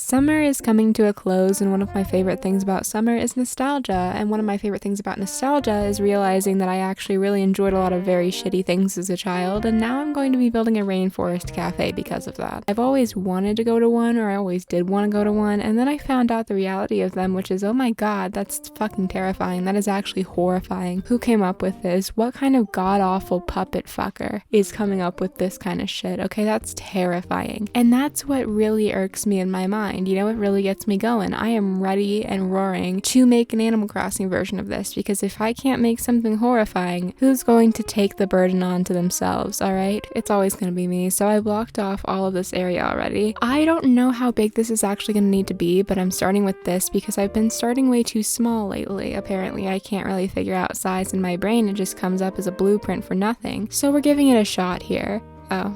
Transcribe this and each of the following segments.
Summer is coming to a close, and one of my favorite things about summer is nostalgia. And one of my favorite things about nostalgia is realizing that I actually really enjoyed a lot of very shitty things as a child, and now I'm going to be building a Rainforest cafe because of that. I've always wanted to go to one, or I always did want to go to one, and then I found out the reality of them, which is, oh my god, that's fucking terrifying. That is actually horrifying. Who came up with this? What kind of god-awful puppet fucker is coming up with this kind of shit? Okay, that's terrifying. And that's what really irks me in my mind. You know, it really gets me going. I am ready and roaring to make an Animal Crossing version of this, because if I can't make something horrifying, who's going to take the burden on to themselves, alright? It's always going to be me. So I blocked off all of this area already. I don't know how big this is actually going to need to be, but I'm starting with this because I've been starting way too small lately. Apparently, I can't really figure out size in my brain. It just comes up as a blueprint for nothing. So we're giving it a shot here. Oh.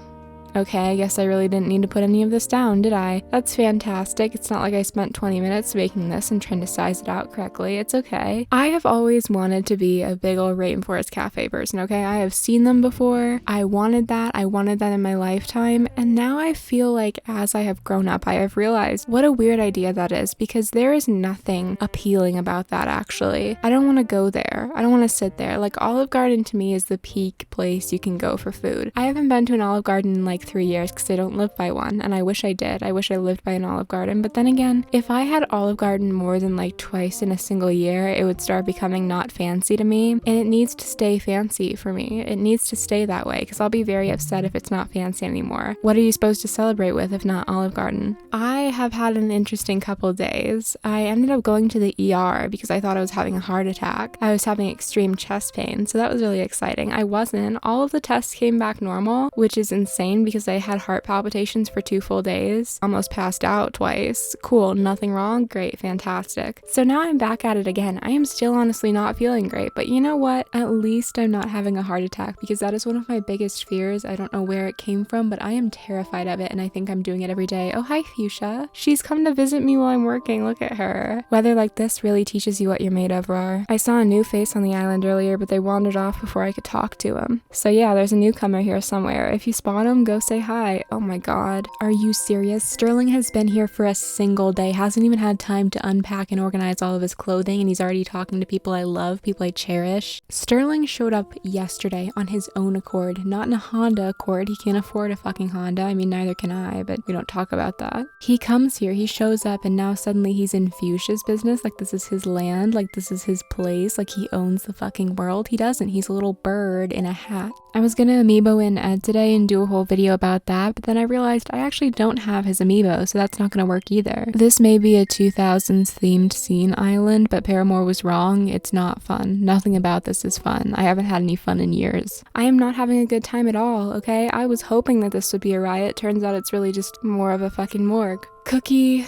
Okay, I guess I really didn't need to put any of this down, did I? That's fantastic. It's not like I spent 20 minutes making this and trying to size it out correctly. It's okay. I have always wanted to be a big old Rainforest cafe person, okay? I have seen them before. I wanted that in my lifetime, and now I feel like as I have grown up, I have realized what a weird idea that is, because there is nothing appealing about that, actually. I don't want to go there. I don't want to sit there. Like, Olive Garden to me is the peak place you can go for food. I haven't been to an Olive Garden in like 3 years because I don't live by one, and I wish I did. I wish I lived by an Olive Garden, but then again, if I had Olive Garden more than like twice in a single year, it would start becoming not fancy to me, and it needs to stay fancy for me. It needs to stay that way, because I'll be very upset if it's not fancy anymore. What are you supposed to celebrate with if not Olive Garden? I have had an interesting couple days. I ended up going to the ER because I thought I was having a heart attack. I was having extreme chest pain, so that was really exciting. I wasn't. All of the tests came back normal, which is insane because I had heart palpitations for 2 full days, almost passed out twice. Cool, nothing wrong, great, fantastic. So now I'm back at it again. I am still honestly not feeling great, but you know what? At least I'm not having a heart attack, because that is one of my biggest fears. I don't know where it came from, but I am terrified of it, and I think I'm doing it every day. Oh, hi, Fuchsia. She's come to visit me while I'm working. Look at her. Weather like this really teaches you what you're made of, Rar. I saw a new face on the island earlier, but they wandered off before I could talk to him. So yeah, there's a newcomer here somewhere. If you spot him, go say hi. Oh my god. Are you serious? Sterling has been here for a single day, hasn't even had time to unpack and organize all of his clothing, and he's already talking to people I love, people I cherish. Sterling showed up yesterday on his own accord, not in a Honda Accord. He can't afford a fucking Honda. I mean, neither can I, but we don't talk about that. He comes here, he shows up, and now suddenly he's in Fuchsia's business, like this is his land, like this is his place, like he owns the fucking world. He doesn't. He's a little bird in a hat. I was gonna amiibo in Ed today and do a whole video about that, but then I realized I actually don't have his amiibo, so that's not gonna work either. This may be a 2000s themed scene island, but Paramore was wrong. It's not fun. Nothing about this is fun. I haven't had any fun in years. I am not having a good time at all, okay? I was hoping that this would be a riot. Turns out it's really just more of a fucking morgue. Cookie,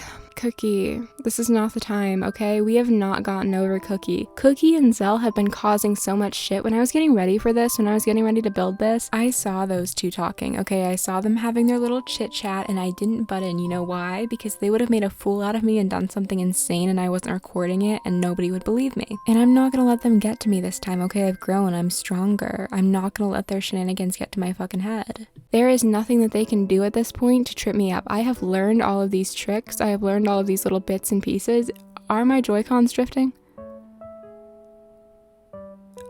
this is not the time, okay? We have not gotten over Cookie. Cookie and Zell have been causing so much shit. When I was getting ready for this, when I was getting ready to build this, I saw those two talking, okay? I saw them having their little chit chat, and I didn't butt in. You know why? Because they would have made a fool out of me and done something insane, and I wasn't recording it, and nobody would believe me. And I'm not gonna let them get to me this time, okay? I've grown. I'm stronger. I'm not gonna let their shenanigans get to my fucking head. There is nothing that they can do at this point to trip me up. I have learned all of these tricks. I have learned all of these little bits and pieces. Are my Joy-Cons drifting?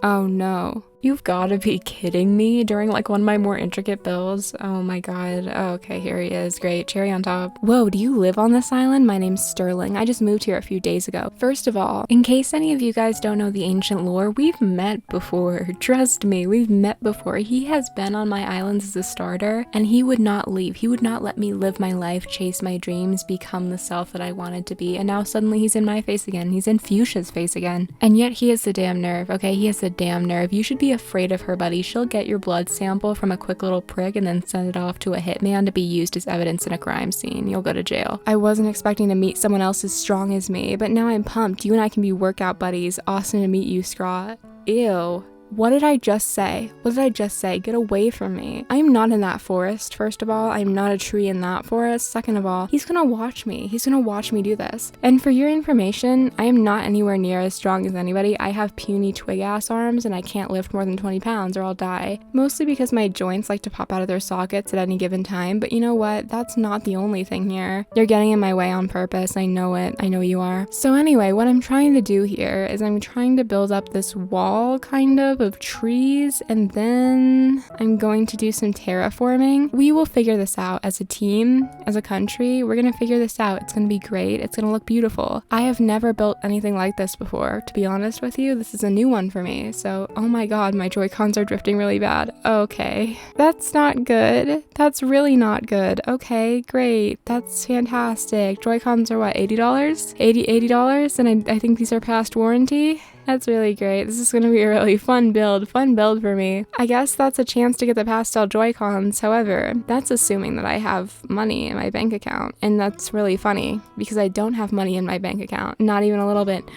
Oh no. You've gotta be kidding me. During like one of my more intricate builds. Oh my god. Oh, okay, here he is. Great. Cherry on top. Whoa, do you live on this island? My name's Sterling. I just moved here a few days ago. First of all, in case any of you guys don't know the ancient lore, we've met before. Trust me, we've met before. He has been on my islands as a starter, and he would not leave. He would not let me live my life, chase my dreams, become the self that I wanted to be, and now suddenly he's in my face again. He's in Fuchsia's face again. And yet he has the damn nerve, okay? He has the damn nerve. You should be afraid of her, buddy. She'll get your blood sample from a quick little prick and then send it off to a hitman to be used as evidence in a crime scene. You'll go to jail. I wasn't expecting to meet someone else as strong as me, but now I'm pumped. You and I can be workout buddies. Awesome to meet you, Scraw. Ew. What did I just say? What did I just say? Get away from me. I'm not in that forest, first of all. I'm not a tree in that forest. Second of all, he's gonna watch me. He's gonna watch me do this. And for your information, I am not anywhere near as strong as anybody. I have puny twig-ass arms and I can't lift more than 20 pounds or I'll die. Mostly because my joints like to pop out of their sockets at any given time. But you know what? That's not the only thing here. You're getting in my way on purpose. I know it. I know you are. So anyway, what I'm trying to do here is I'm trying to build up this wall kind of trees, and then I'm going to do some terraforming. We will figure this out as a team, as a country. We're gonna figure this out. It's gonna be great. It's gonna look beautiful. I have never built anything like this before, to be honest with you. This is a new one for me. So, oh my god, my Joy-Cons are drifting really bad. Okay, that's not good. That's really not good. Okay, great. That's fantastic. Joy-Cons are what, $80? $80, and I think these are past warranty. That's really great. This is going to be a really fun build for me. I guess that's a chance to get the pastel Joy-Cons. However, that's assuming that I have money in my bank account. And that's really funny because I don't have money in my bank account. Not even a little bit.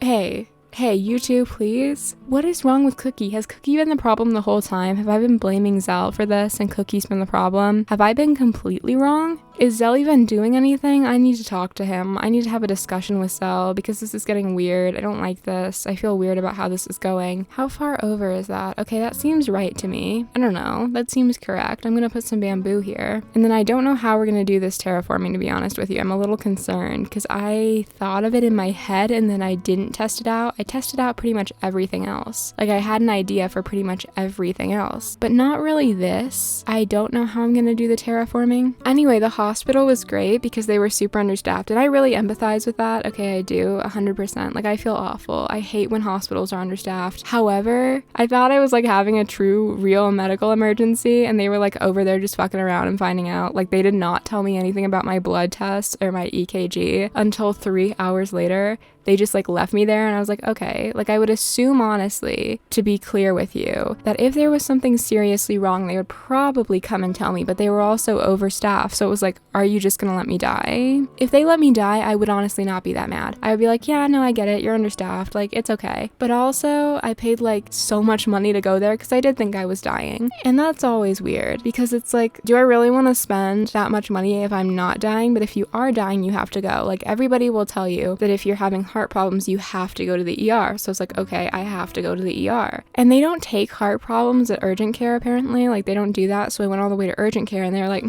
Hey, you two, please. What is wrong with Cookie? Has Cookie been the problem the whole time? Have I been blaming Zell for this and Cookie's been the problem? Have I been completely wrong? Is Zell even doing anything? I need to talk to him. I need to have a discussion with Zell because this is getting weird. I don't like this. I feel weird about how this is going. How far over is that? Okay, that seems right to me. I don't know. That seems correct. I'm gonna put some bamboo here. And then I don't know how we're gonna do this terraforming, to be honest with you. I'm a little concerned because I thought of it in my head and then I didn't test it out. I tested out pretty much everything else. Like I had an idea for pretty much everything else, but not really this. I don't know how I'm gonna do the terraforming. Anyway, the hospital was great because they were super understaffed and I really empathize with that. Okay, I do 100%. Like I feel awful. I hate when hospitals are understaffed. However, I thought I was like having a true real medical emergency and they were like over there just fucking around and finding out. Like they did not tell me anything about my blood test or my EKG until 3 hours later. They just like left me there and I was like, okay. Like I would assume, honestly, to be clear with you, that if there was something seriously wrong, they would probably come and tell me, but they were also overstaffed. So it was like, are you just gonna let me die? If they let me die, I would honestly not be that mad. I would be like, yeah, no, I get it. You're understaffed. Like, it's okay. But also, I paid like so much money to go there because I did think I was dying. And that's always weird because it's like, do I really want to spend that much money if I'm not dying? But if you are dying, you have to go. Like everybody will tell you that if you're having heart problems, you have to go to the ER. So it's like, okay, I have to go to the ER. And they don't take heart problems at urgent care, apparently. Like they don't do that. So I went all the way to urgent care and they're like,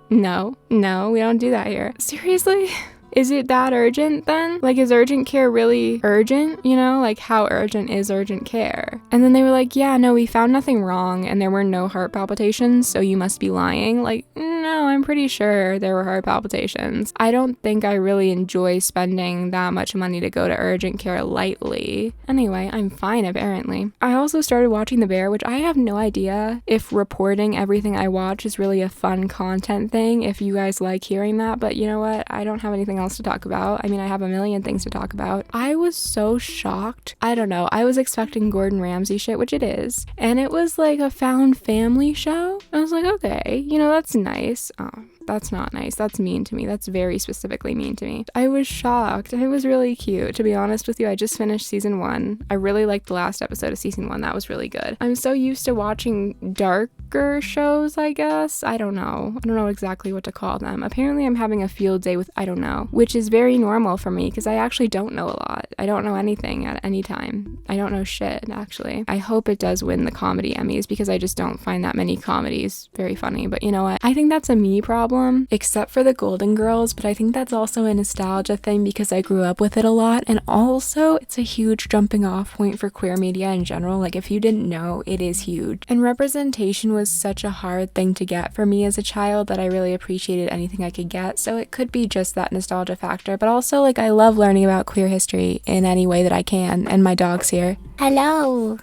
no, we don't do that here. Seriously? Is it that urgent then? Like, is urgent care really urgent? You know, like how urgent is urgent care? And then they were like, yeah, no, we found nothing wrong and there were no heart palpitations, so you must be lying. Like, no, I'm pretty sure there were heart palpitations. I don't think I really enjoy spending that much money to go to urgent care lightly. Anyway, I'm fine apparently. I also started watching The Bear, which I have no idea if reporting everything I watch is really a fun content thing, if you guys like hearing that, but you know what? I don't have anything else to talk about. I mean, I have a million things to talk about. I was so shocked. I don't know. I was expecting Gordon Ramsay shit, which it is. And it was like a found family show. I was like, okay, you know, that's nice. Oh, that's not nice. That's mean to me. That's very specifically mean to me. I was shocked. It was really cute. To be honest with you, I just finished season 1. I really liked the last episode of season 1. That was really good. I'm so used to watching darker shows, I guess. I don't know exactly what to call them. Apparently I'm having a field day with I don't know, which is very normal for me because I actually don't know a lot. I don't know anything at any time. I don't know shit, actually. I hope it does win the comedy Emmys because I just don't find that many comedies very funny. But you know what? I think that's a me problem. Except for the Golden Girls, but I think that's also a nostalgia thing because I grew up with it a lot, and also it's a huge jumping off point for queer media in general. Like if you didn't know, it is huge. And representation was such a hard thing to get for me as a child that I really appreciated anything I could get, so it could be just that nostalgia factor, but also like I love learning about queer history in any way that I can, and my dog's here. Hello,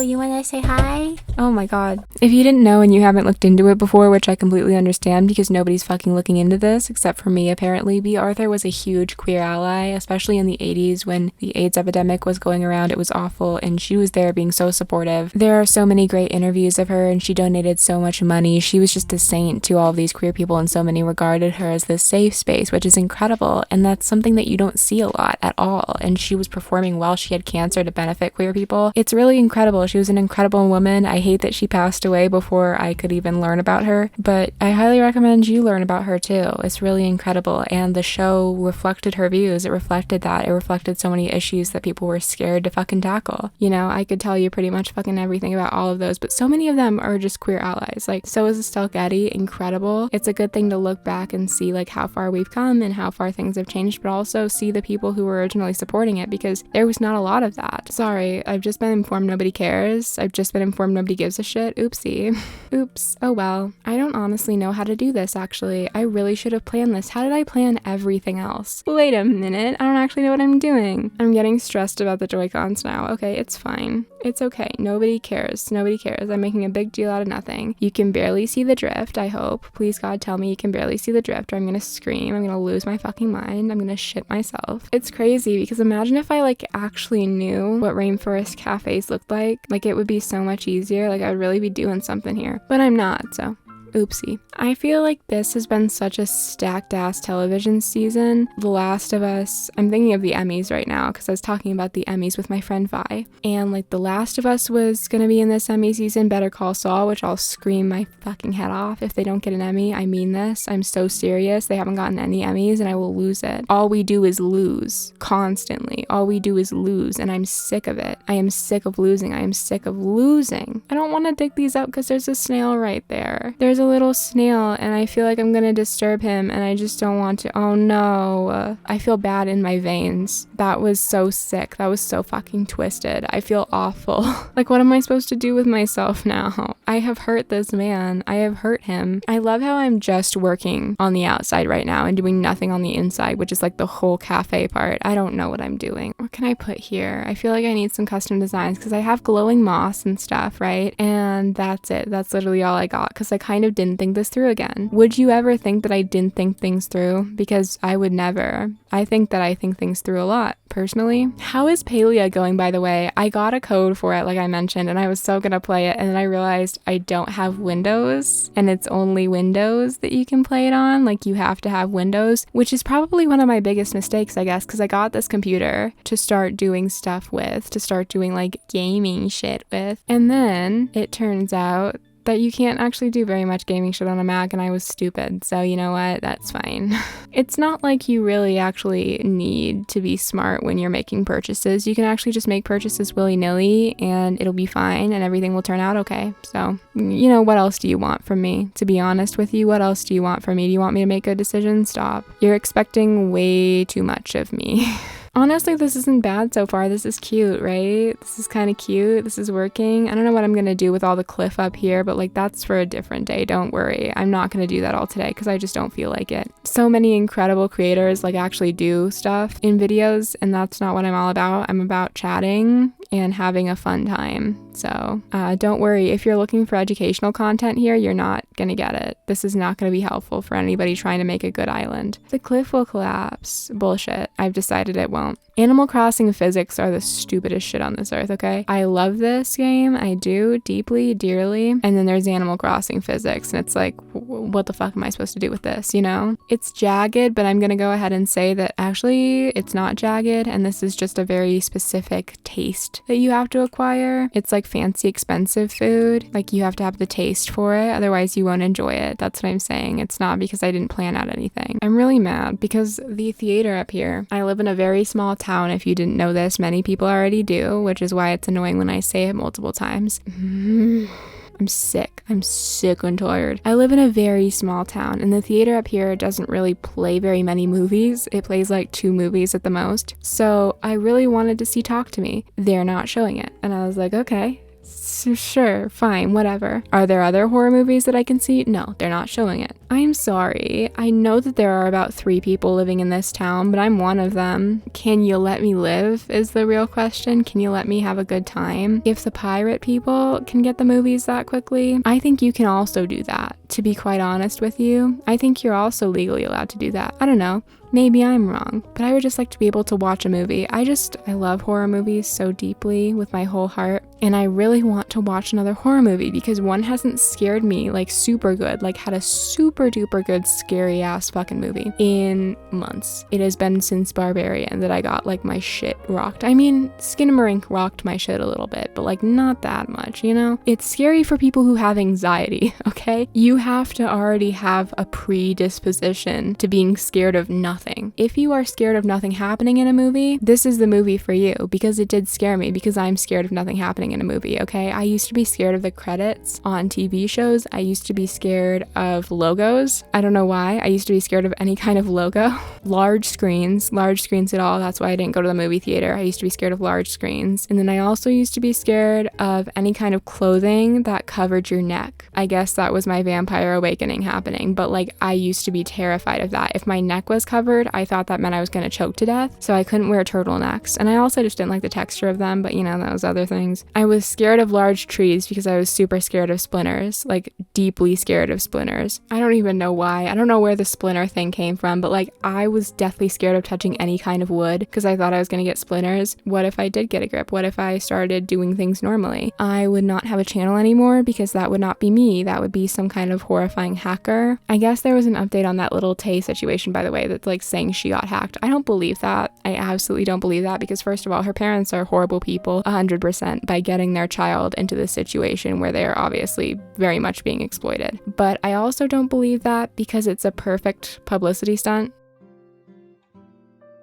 you wanna say hi? Oh my god. If you didn't know and you haven't looked into it before, which I completely understand because nobody's fucking looking into this except for me apparently. B. Arthur was a huge queer ally, especially in the 80s when the AIDS epidemic was going around. It was awful, and she was there being so supportive. There are so many great interviews of her, and she donated so much money. She was just a saint to all of these queer people, and so many regarded her as this safe space, which is incredible, and that's something that you don't see a lot at all. And she was performing while she had cancer to benefit queer people. It's really incredible. She was an incredible woman. I hate that she passed away before I could even learn about her, but I highly recommend you learn about her too. It's really incredible, and the show reflected her views. It reflected that. It reflected so many issues that people were scared to fucking tackle. You know, I could tell you pretty much fucking everything about all of those, but so many of them are just queer allies. Like, so is Estelle Getty, incredible. It's a good thing to look back and see like how far we've come and how far things have changed, but also see the people who were originally supporting it, because there was not a lot of that. Sorry, I've just been informed nobody cares. I've just been informed nobody gives a shit. Oopsie. Oops. Oh well. I don't honestly know how to do this, actually. I really should have planned this. How did I plan everything else? Wait a minute. I don't actually know what I'm doing. I'm getting stressed about the Joy-Cons now. Okay, it's fine. It's okay. Nobody cares. Nobody cares. I'm making a big deal out of nothing. You can barely see the drift, I hope. Please God, tell me you can barely see the drift, or I'm gonna scream. I'm gonna lose my fucking mind. I'm gonna shit myself. It's crazy, because imagine if I like actually knew what Rainforest cafes looked like. Like, it would be so much easier. Like, I would really be doing something here. But I'm not, so oopsie. I feel like this has been such a stacked ass television season. The Last of Us, I'm thinking of the Emmys right now because I was talking about the Emmys with my friend Vi, and like The Last of Us was gonna be in this Emmy season, Better Call Saul, which I'll scream my fucking head off if they don't get an Emmy. I mean this. I'm so serious. They haven't gotten any Emmys and I will lose it. All we do is lose constantly. All we do is lose, and I'm sick of it. I am sick of losing. I am sick of losing. I don't want to dig these up because there's a snail right there. There's a little snail and I feel like I'm gonna disturb him and I just don't want to. Oh no. I feel bad in my veins. That was so sick. That was so fucking twisted. I feel awful. Like, what am I supposed to do with myself now? I have hurt this man. I have hurt him. I love how I'm just working on the outside right now and doing nothing on the inside, which is like the whole cafe part. I don't know what I'm doing. What can I put here? I feel like I need some custom designs because I have glowing moss and stuff, right? And that's it. That's literally all I got because I kind of didn't think this through again. Would you ever think that I didn't think things through? Because I would never. I think that I think things through a lot, personally. How is Palia going, by the way? I got a code for it, like I mentioned, and I was so gonna play it, and then I realized I don't have Windows, and it's only Windows that you can play it on. Like, you have to have Windows, which is probably one of my biggest mistakes, I guess, because I got this computer to start doing stuff with, to start doing like gaming shit with, and then it turns out that you can't actually do very much gaming shit on a Mac, and I was stupid, so you know what, that's fine. It's not like you really actually need to be smart when you're making purchases. You can actually just make purchases willy-nilly and it'll be fine and everything will turn out okay. So, you know, what else do you want from me? To be honest with you, what else do you want from me? Do you want me to make good decisions? Stop. You're expecting way too much of me. Honestly, this isn't bad so far. This is cute, right? This is kind of cute. This is working. I don't know what I'm going to do with all the cliff up here, but like, that's for a different day. Don't worry. I'm not going to do that all today because I just don't feel like it. So many incredible creators like actually do stuff in videos, and that's not what I'm all about. I'm about chatting and having a fun time. So don't worry. If you're looking for educational content here, you're not going to get it. This is not going to be helpful for anybody trying to make a good island. The cliff will collapse. Bullshit. I've decided it won't. Animal Crossing physics are the stupidest shit on this earth, okay? I love this game. I do, deeply, dearly. And then there's Animal Crossing physics, and it's like, what the fuck am I supposed to do with this, you know? It's jagged, but I'm gonna go ahead and say that actually it's not jagged, and this is just a very specific taste that you have to acquire. It's like fancy, expensive food. Like, you have to have the taste for it, otherwise you won't enjoy it. That's what I'm saying. It's not because I didn't plan out anything. I'm really mad because the theater up here, I live in a very small town. If you didn't know this, many people already do, which is why it's annoying when I say it multiple times. I'm sick and tired. I live in a very small town, and the theater up here doesn't really play very many movies. It plays like 2 movies at the most. So I really wanted to see Talk to Me. They're not showing it. And I was like, okay, Sure, fine, whatever. Are there other horror movies that I can see? No, they're not showing it. I'm sorry. I know that there are about 3 people living in this town, but I'm one of them. Can you let me live is the real question. Can you let me have a good time? If the pirate people can get the movies that quickly, I think you can also do that. To be quite honest with you, I think you're also legally allowed to do that. I don't know. Maybe I'm wrong, but I would just like to be able to watch a movie. I love horror movies so deeply with my whole heart, and I really want to watch another horror movie because one hasn't scared me like super good, like had a super duper good scary ass fucking movie in months. It has been since Barbarian that I got like my shit rocked. I mean, Skinamarink rocked my shit a little bit, but like not that much, you know? It's scary for people who have anxiety, okay? You have to already have a predisposition to being scared of nothing. If you are scared of nothing happening in a movie, this is the movie for you because it did scare me because I'm scared of nothing happening in a movie, okay? I used to be scared of the credits on TV shows. I used to be scared of logos. I don't know why. I used to be scared of any kind of logo. Large screens at all. That's why I didn't go to the movie theater. I used to be scared of large screens. And then I also used to be scared of any kind of clothing that covered your neck. I guess that was my vampire awakening happening, but like I used to be terrified of that. If my neck was covered, I thought that meant I was going to choke to death, so I couldn't wear turtlenecks. And I also just didn't like the texture of them, but you know, those other things. I was scared of large trees because I was super scared of splinters, like deeply scared of splinters. I don't even know why. I don't know where the splinter thing came from, but like I was deathly scared of touching any kind of wood because I thought I was going to get splinters. What if I did get a grip? What if I started doing things normally? I would not have a channel anymore because that would not be me. That would be some kind of horrifying hacker. I guess there was an update on that little Tay situation, by the way, that's like saying she got hacked. I don't believe that. I absolutely don't believe that because first of all, her parents are horrible people 100% by getting their child into this situation where they are obviously very much being exploited. But I also don't believe that because it's a perfect publicity stunt.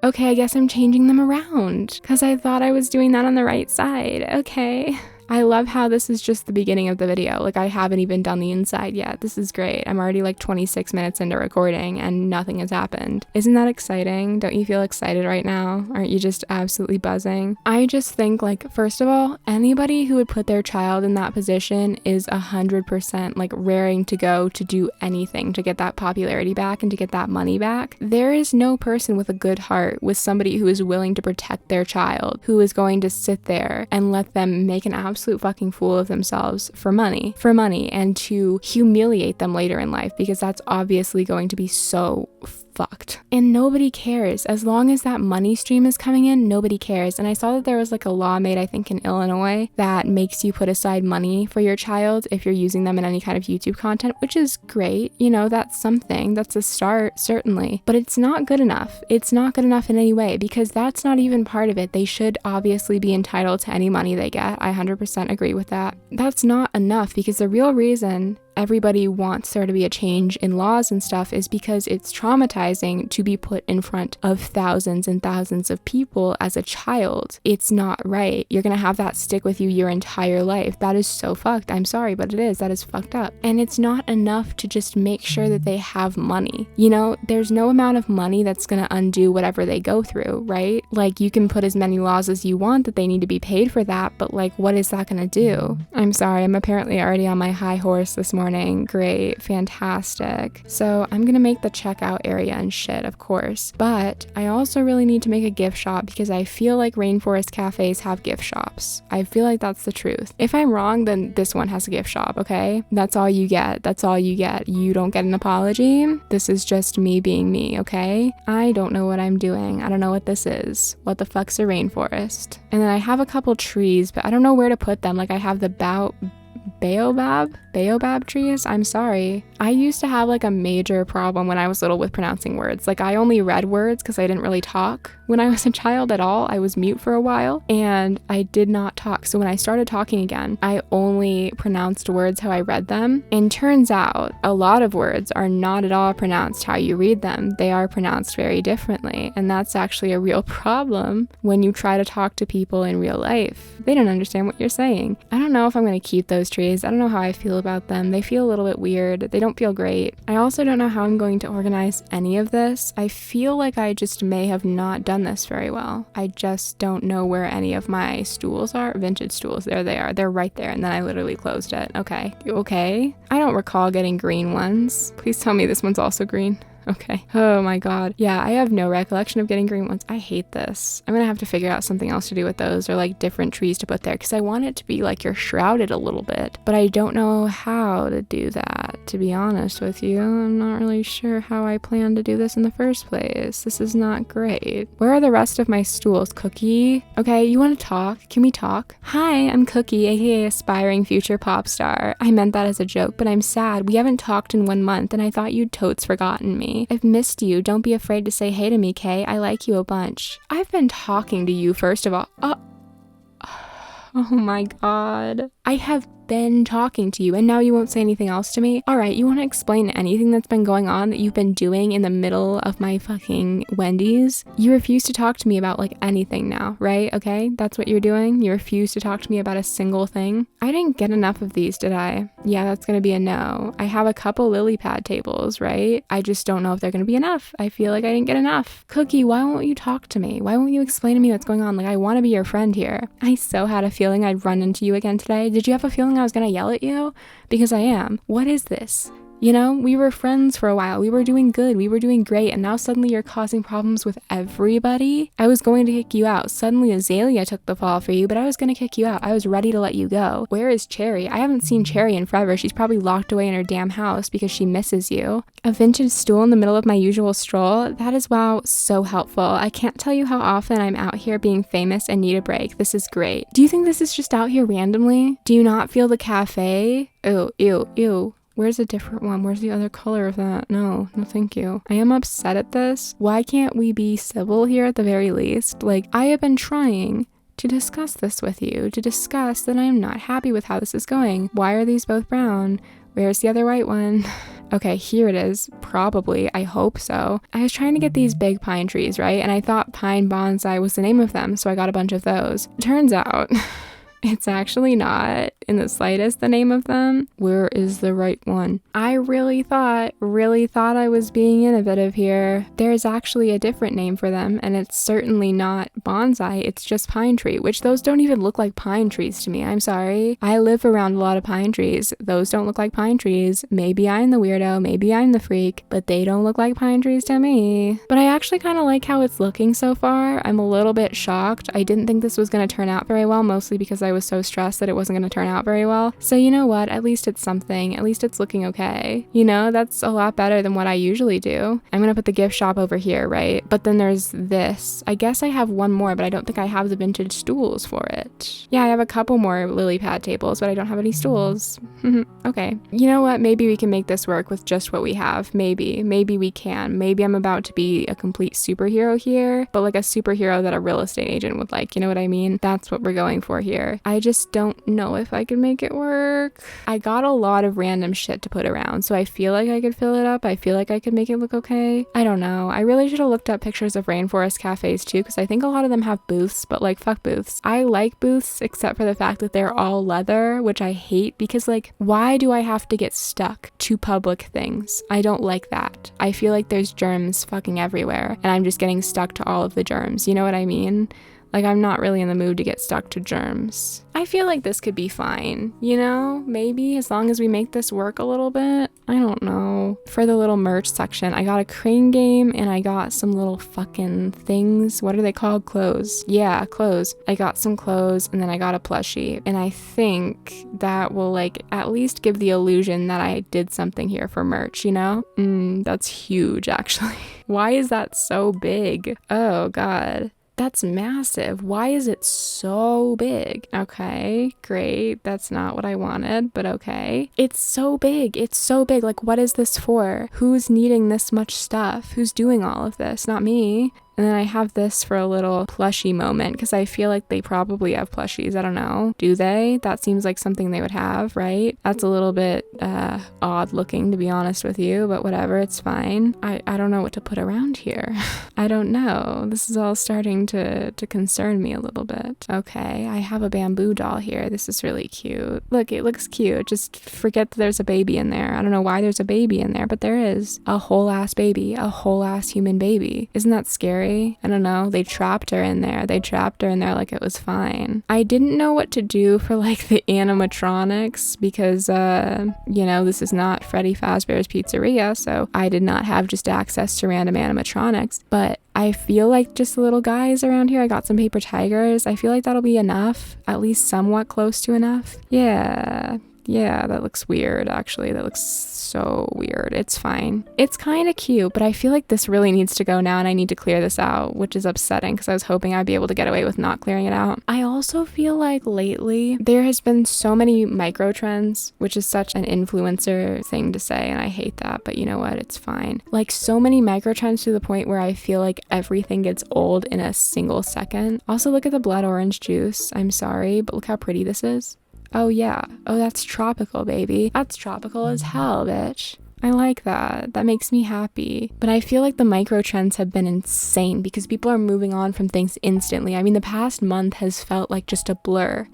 Okay, I guess I'm changing them around because I thought I was doing that on the right side. Okay. I love how this is just the beginning of the video. Like I haven't even done the inside yet. This is great. I'm already like 26 minutes into recording and nothing has happened. Isn't that exciting? Don't you feel excited right now? Aren't you just absolutely buzzing? I just think like, first of all, anybody who would put their child in that position is 100% like raring to go to do anything to get that popularity back and to get that money back. There is no person with a good heart, with somebody who is willing to protect their child, who is going to sit there and let them make an absolute fucking fool of themselves for money and to humiliate them later in life because that's obviously going to be so fucked. And nobody cares. As long as that money stream is coming in, nobody cares. And I saw that there was like a law made, I think in Illinois, that makes you put aside money for your child if you're using them in any kind of YouTube content, which is great. You know, that's something. That's a start, certainly. But it's not good enough. It's not good enough in any way because that's not even part of it. They should obviously be entitled to any money they get. I 100% agree with that. That's not enough because the real reason everybody wants there to be a change in laws and stuff is because it's traumatizing to be put in front of thousands and thousands of people as a child. It's not right. You're gonna have that stick with you your entire life. That is so fucked. I'm sorry, but it is. That is fucked up. And it's not enough to just make sure that they have money. You know, there's no amount of money that's gonna undo whatever they go through, right? Like you can put as many laws as you want that they need to be paid for that, but like what is that gonna do? I'm sorry, I'm apparently already on my high horse this morning. Great, fantastic. So I'm gonna make the checkout area and shit, of course, but I also really need to make a gift shop because I feel like Rainforest cafes have gift shops. I feel like that's the truth. If I'm wrong, then this one has a gift shop, okay? That's all you get. That's all you get. You don't get an apology. This is just me being me, okay? I don't know what I'm doing. I don't know what this is. What the fuck's a rainforest? And then I have a couple trees, but I don't know where to put them. Like I have the baobab trees. I'm sorry. I used to have like a major problem when I was little with pronouncing words. Like I only read words because I didn't really talk when I was a child at all. I was mute for a while and I did not talk. So when I started talking again, I only pronounced words how I read them. And turns out a lot of words are not at all pronounced how you read them. They are pronounced very differently. And that's actually a real problem when you try to talk to people in real life. They don't understand what you're saying. I don't know if I'm going to keep those trees. I don't know how I feel about them. They feel a little bit weird. They don't don't feel great. I also don't know how I'm going to organize any of this. I feel like I just may have not done this very well. I just don't know where any of my stools are. Vintage stools, there they are. They're right there, and then I literally closed it. Okay. Okay. I don't recall getting green ones. Please tell me this one's also green. Okay. Oh my god. Yeah, I have no recollection of getting green ones. I hate this. I'm gonna have to figure out something else to do with those, or like different trees to put there, because I want it to be like you're shrouded a little bit, but I don't know how to do that, to be honest with you. I'm not really sure how I plan to do this in the first place. This is not great. Where are the rest of my stools? Cookie? Okay, you want to talk? Can we talk? Hi, I'm Cookie, aka aspiring future pop star. I meant that as a joke, but I'm sad. We haven't talked in 1 month, and I thought you'd totes forgotten me. I've missed you. Don't be afraid to say hey to me, Kay. I like you a bunch. I've been talking to you, first of all. Oh my god. I have been talking to you, and now you won't say anything else to me? Alright, you want to explain anything that's been going on that you've been doing in the middle of my fucking Wendy's? You refuse to talk to me about like anything now, right? Okay, that's what you're doing? You refuse to talk to me about a single thing? I didn't get enough of these, did I? Yeah, that's gonna be a no. I have a couple lily pad tables, right? I just don't know if they're gonna be enough. I feel like I didn't get enough. Cookie, why won't you talk to me? Why won't you explain to me what's going on? Like, I want to be your friend here. I so had a feeling I'd run into you again today. Did you have a feeling I was gonna yell at you? Because I am. What is this? You know, we were friends for a while. We were doing good. We were doing great. And now suddenly you're causing problems with everybody. I was going to kick you out. Suddenly Azalea took the fall for you, but I was going to kick you out. I was ready to let you go. Where is Cherry? I haven't seen Cherry in forever. She's probably locked away in her damn house because she misses you. A vintage stool in the middle of my usual stroll? That is, wow, so helpful. I can't tell you how often I'm out here being famous and need a break. This is great. Do you think this is just out here randomly? Do you not feel the cafe? Ew, ew, ew. Where's a different one? Where's the other color of that? No, no thank you. I am upset at this. Why can't we be civil here at the very least? Like, I have been trying to discuss this with you, to discuss that I am not happy with how this is going. Why are these both brown? Where's the other white one? Okay, here it is. Probably. I hope so. I was trying to get these big pine trees, right? And I thought pine bonsai was the name of them, so I got a bunch of those. Turns out it's actually not in the slightest the name of them. Where is the right one? I really thought I was being innovative here. There's actually a different name for them, and it's certainly not bonsai, it's just pine tree, which those don't even look like pine trees to me. I'm sorry. I live around a lot of pine trees. Those don't look like pine trees. Maybe I'm the weirdo, maybe I'm the freak, but they don't look like pine trees to me. But I actually kind of like how it's looking so far. I'm a little bit shocked. I didn't think this was going to turn out very well, mostly because I was so stressed that it wasn't going to turn out very well. So you know what? At least it's something. At least it's looking okay. You know, that's a lot better than what I usually do. I'm going to put the gift shop over here, right? But then there's this. I guess I have one more, but I don't think I have the vintage stools for it. Yeah, I have a couple more lily pad tables, but I don't have any stools. Okay. You know what? Maybe we can make this work with just what we have. Maybe we can. Maybe I'm about to be a complete superhero here, but like a superhero that a real estate agent would like. You know what I mean? That's what we're going for here. I just don't know if I can make it work. I got a lot of random shit to put around, so I feel like I could fill it up. I feel like I could make it look okay. I don't know. I really should have looked up pictures of Rainforest cafes too, because I think a lot of them have booths, but like, fuck booths. I like booths except for the fact that they're all leather, which I hate, because like, why do I have to get stuck to public things? I don't like that. I feel like there's germs fucking everywhere, and I'm just getting stuck to all of the germs. You know what I mean? Like, I'm not really in the mood to get stuck to germs. I feel like this could be fine, you know? Maybe, as long as we make this work a little bit. I don't know. For the little merch section, I got a crane game and I got some little fucking things. What are they called? Clothes. Yeah, clothes. I got some clothes and then I got a plushie. And I think that will like at least give the illusion that I did something here for merch, you know? That's huge, actually. Why is that so big? Oh, God. That's massive. Why is it so big? Okay, great. That's not what I wanted, but okay. It's so big. It's so big. Like, what is this for? Who's needing this much stuff? Who's doing all of this? Not me. And then I have this for a little plushie moment because I feel like they probably have plushies. I don't know. Do they? That seems like something they would have, right? That's a little bit odd looking, to be honest with you, but whatever, it's fine. I don't know what to put around here. I don't know. This is all starting to concern me a little bit. Okay, I have a bamboo doll here. This is really cute. Look, it looks cute. Just forget that there's a baby in there. I don't know why there's a baby in there, but there is. A whole ass baby. A whole ass human baby. Isn't that scary? I don't know. They trapped her in there. They trapped her in there like it was fine. I didn't know what to do for like the animatronics because, you know, this is not Freddy Fazbear's Pizzeria, so I did not have just access to random animatronics, but I feel like just the little guys around here. I got some paper tigers. I feel like that'll be enough, at least somewhat close to enough. Yeah, that looks weird, actually. That looks so weird. It's fine. It's kind of cute, but I feel like this really needs to go now and I need to clear this out, which is upsetting because I was hoping I'd be able to get away with not clearing it out. I also feel like lately there has been so many micro trends, which is such an influencer thing to say, and I hate that, but you know what? It's fine. Like so many micro trends to the point where I feel like everything gets old in a single second. Also, look at the blood orange juice. I'm sorry, but look how pretty this is. Oh yeah. Oh, that's tropical, baby. That's tropical as hell, bitch. I like that. That makes me happy. But I feel like the micro trends have been insane because people are moving on from things instantly. I mean, the past month has felt like just a blur.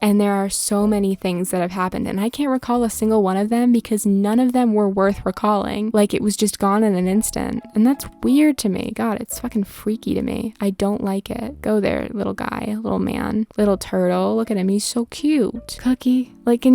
And there are so many things that have happened, and I can't recall a single one of them because none of them were worth recalling. Like, it was just gone in an instant. And that's weird to me. God, it's fucking freaky to me. I don't like it. Go there, little guy, little man, little turtle. Look at him. He's so cute. Cookie. Like, I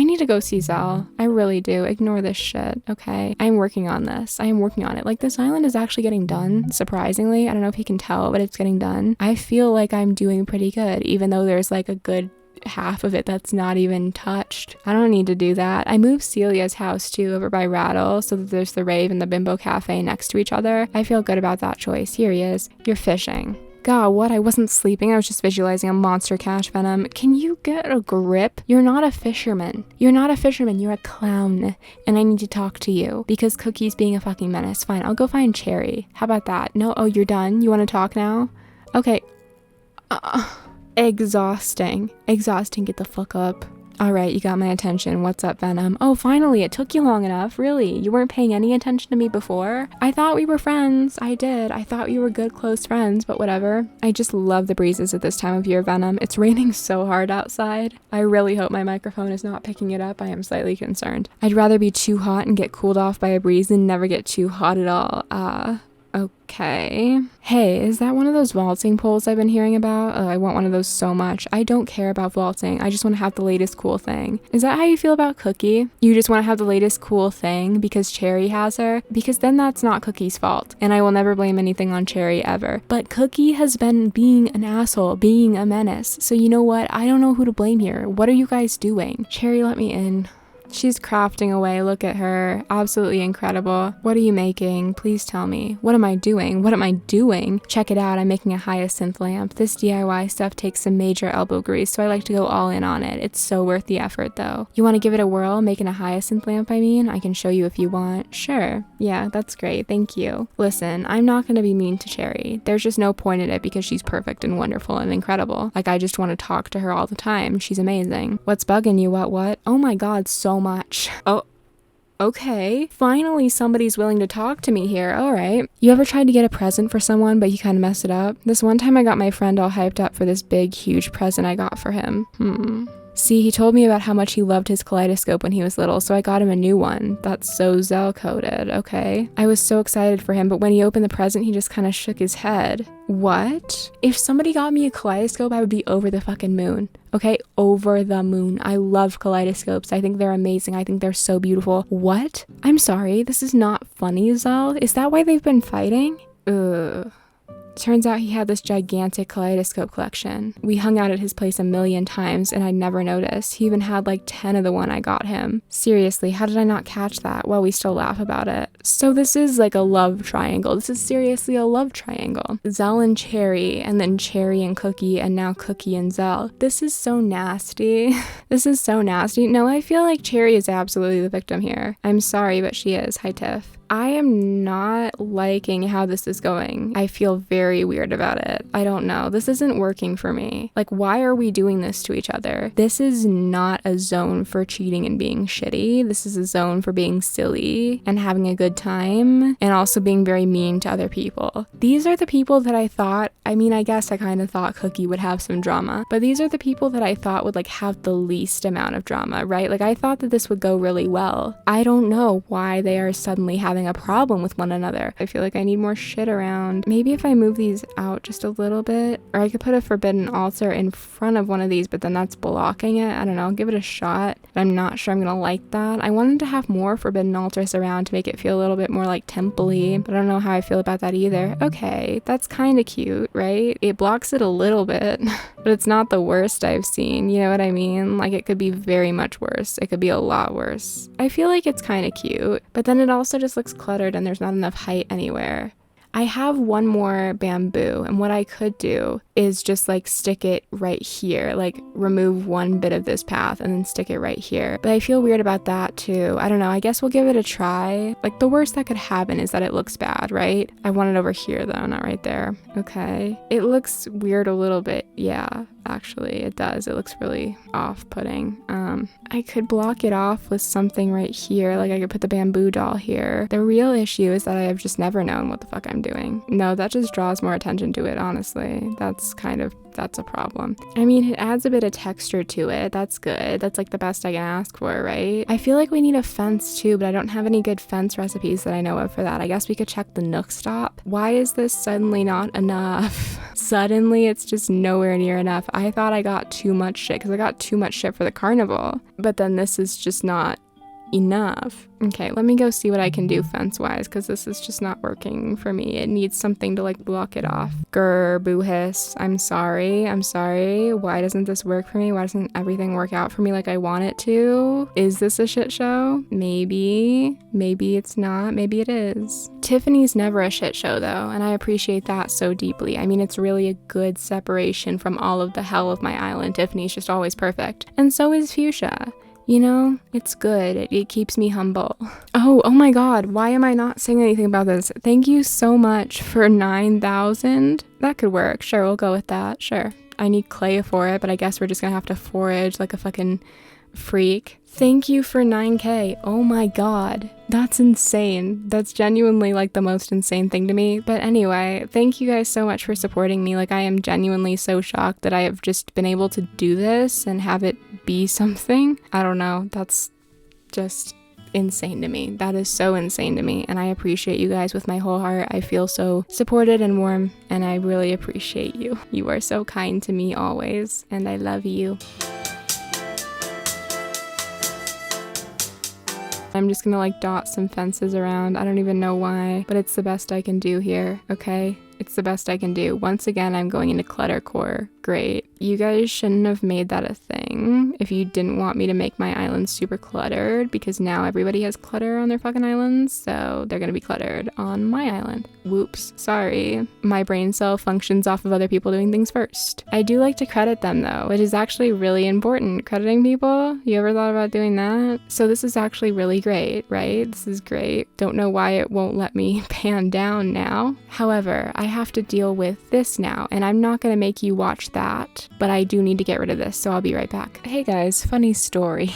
need to go see Zal. I really do. Ignore this shit, okay? I'm working on this. I am working on it. Like, this island is actually getting done, surprisingly. I don't know if you can tell, but it's getting done. I feel like I'm doing pretty good, even though there's like a good half of it that's not even touched. I don't need to do that. I moved Celia's house too over by Rattle so that there's the rave and the bimbo cafe next to each other. I feel good about that choice. Here he is. You're fishing. God, what? I wasn't sleeping. I was just visualizing a monster catch venom. Can you get a grip? You're not a fisherman. You're not a fisherman. You're a clown. And I need to talk to you because Cookie's being a fucking menace. Fine, I'll go find Cherry. How about that? No? Oh, you're done? You want to talk now? Okay. Exhausting. Get the fuck up. All right, you got my attention. What's up, Venom? Oh, finally, it took you long enough. Really? You weren't paying any attention to me before? I thought we were friends. I did. I thought we were good, close friends, but whatever. I just love the breezes at this time of year, Venom. It's raining so hard outside. I really hope my microphone is not picking it up. I am slightly concerned. I'd rather be too hot and get cooled off by a breeze than never get too hot at all. Okay. Hey, is that one of those vaulting poles I've been hearing about? Oh, I want one of those so much. I don't care about vaulting. I just want to have the latest cool thing. Is that how you feel about Cookie? You just want to have the latest cool thing because Cherry has her? Because then that's not Cookie's fault. And I will never blame anything on Cherry ever. But Cookie has been being an asshole, being a menace. So you know what? I don't know who to blame here. What are you guys doing? Cherry, let me in. She's crafting away. Look at her. Absolutely incredible. What are you making? Please tell me. What am I doing? Check it out. I'm making a hyacinth lamp. This DIY stuff takes some major elbow grease, so I like to go all in on it. It's so worth the effort, though. You want to give it a whirl? Making a hyacinth lamp, I mean? I can show you if you want. Sure. Yeah, that's great. Thank you. Listen, I'm not going to be mean to Cherry. There's just no point in it because she's perfect and wonderful and incredible. Like, I just want to talk to her all the time. She's amazing. What's bugging you? What? Oh my god, so much. Oh, okay. Finally, somebody's willing to talk to me here. All right. You ever tried to get a present for someone, but you kind of messed it up? This one time I got my friend all hyped up for this big, huge present I got for him. See, he told me about how much he loved his kaleidoscope when he was little, so I got him a new one. That's so Zell-coded, okay? I was so excited for him, but when he opened the present, he just kind of shook his head. What? If somebody got me a kaleidoscope, I would be over the fucking moon. Okay? Over the moon. I love kaleidoscopes. I think they're amazing. I think they're so beautiful. What? I'm sorry, this is not funny, Zell. Is that why they've been fighting? Ugh. Turns out he had this gigantic kaleidoscope collection. We hung out at his place a million times and I never noticed. He even had like 10 of the one I got him. Seriously, how did I not catch that? Well, we still laugh about it. So this is like a love triangle. This is seriously a love triangle. Zell and Cherry, and then Cherry and Cookie, and now Cookie and Zell. This is so nasty. This is so nasty. No, I feel like Cherry is absolutely the victim here. I'm sorry, but she is. Hi, Tiff. I am not liking how this is going. I feel very weird about it. I don't know. This isn't working for me. Like, why are we doing this to each other? This is not a zone for cheating and being shitty. This is a zone for being silly and having a good time and also being very mean to other people. These are the people that I thought, I mean, I guess I kind of thought Cookie would have some drama, but these are the people that I thought would like have the least amount of drama, right? Like I thought that this would go really well. I don't know why they are suddenly having a problem with one another. I feel like I need more shit around. Maybe if I move these out just a little bit, or I could put a forbidden altar in front of one of these, but then that's blocking it. I don't know, give it a shot. But I'm not sure I'm gonna like that. I wanted to have more forbidden altars around to make it feel a little bit more like temple-y, but I don't know how I feel about that either. Okay, that's kind of cute, right? It blocks it a little bit, but it's not the worst I've seen, you know what I mean? Like it could be very much worse. It could be a lot worse. I feel like it's kind of cute, but then it also just looks cluttered and there's not enough height anywhere. I have one more bamboo, and what I could do is just like stick it right here, like remove one bit of this path and then stick it right here. But I feel weird about that too. I don't know, I guess we'll give it a try. Like the worst that could happen is that it looks bad, right? I want it over here though, not right there. Okay. It looks weird a little bit. Yeah, actually it does. It looks really off-putting. I could block it off with something right here. Like I could put the bamboo doll here. The real issue is that I have just never known what the fuck I'm doing. No, that just draws more attention to it, honestly. That's a problem. I mean, it adds a bit of texture to it. That's good. That's like the best I can ask for, right? I feel like we need a fence too, but I don't have any good fence recipes that I know of for that. I guess we could check the Nook Stop. Why is this suddenly not enough? Suddenly it's just nowhere near enough. I thought I got too much shit because I got too much shit for the carnival, but then this is just not enough. Okay, let me go see what I can do fence wise because this is just not working for me. It needs something to like block it off. Grr, boo hiss. I'm sorry. Why doesn't this work for me? Why doesn't everything work out for me like I want it to? Is this a shit show? Maybe it's not. Maybe it is. Tiffany's never a shit show though, and I appreciate that so deeply. I mean, it's really a good separation from all of the hell of my island. Tiffany's just always perfect. And so is Fuchsia. You know, it's good. It keeps me humble. Oh my god, why am I not saying anything about this? Thank you so much for 9,000. That could work. Sure, we'll go with that. Sure. I need clay for it, but I guess we're just gonna have to forage like a fucking freak. Thank you for 9k. Oh my god. That's insane. That's genuinely like the most insane thing to me. But anyway, thank you guys so much for supporting me. Like I am genuinely so shocked that I have just been able to do this and have it be something. I don't know. That's just insane to me. That is so insane to me. And I appreciate you guys with my whole heart. I feel so supported and warm and I really appreciate you. You are so kind to me always and I love you. I'm just gonna like dot some fences around. I don't even know why, but it's the best I can do here, okay? It's the best I can do. Once again, I'm going into cluttercore. Great. You guys shouldn't have made that a thing if you didn't want me to make my island super cluttered, because now everybody has clutter on their fucking islands, so they're gonna be cluttered on my island. Whoops. Sorry. My brain cell functions off of other people doing things first. I do like to credit them though, which is actually really important. Crediting people? You ever thought about doing that? So this is actually really great, right? This is great. Don't know why it won't let me pan down now. However, I have to deal with this now, and I'm not gonna make you watch that, but I do need to get rid of this, so I'll be right back. Hey guys, funny story.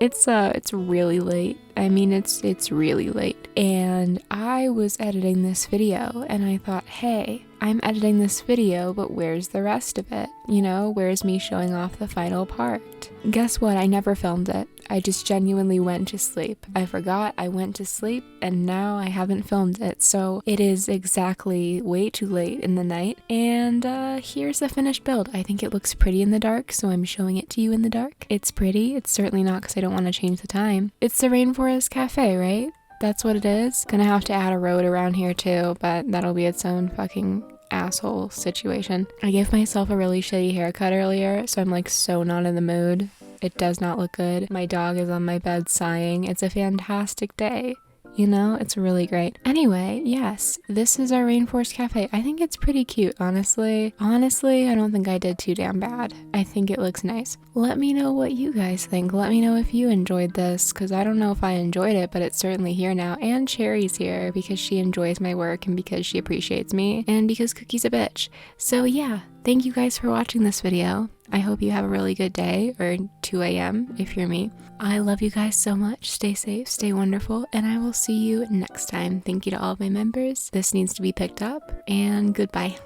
It's really late. I mean, it's really late. And I was editing this video and I thought, hey, I'm editing this video, but where's the rest of it? You know, where's me showing off the final part? Guess what? I never filmed it. I just genuinely went to sleep. I forgot I went to sleep and now I haven't filmed it. So it is exactly way too late in the night. And here's the finished build. I think it looks pretty in the dark, so I'm showing it to you in the dark. It's pretty. It's certainly not because I don't want to change the time. It's the Rainforest Café, right? That's what it is. Gonna have to add a road around here too, but that'll be its own fucking asshole situation. I gave myself a really shitty haircut earlier, so I'm like so not in the mood. It does not look good. My dog is on my bed sighing. It's a fantastic day. you know? It's really great. Anyway, yes, this is our Rainforest Cafe. I think it's pretty cute, honestly. Honestly, I don't think I did too damn bad. I think it looks nice. Let me know what you guys think. Let me know if you enjoyed this, because I don't know if I enjoyed it, but it's certainly here now. And Cherry's here because she enjoys my work and because she appreciates me and because Cookie's a bitch. So yeah, thank you guys for watching this video. I hope you have a really good day, or 2 a.m. if you're me. I love you guys so much. Stay safe, stay wonderful, and I will see you next time. Thank you to all of my members. This needs to be picked up, and goodbye.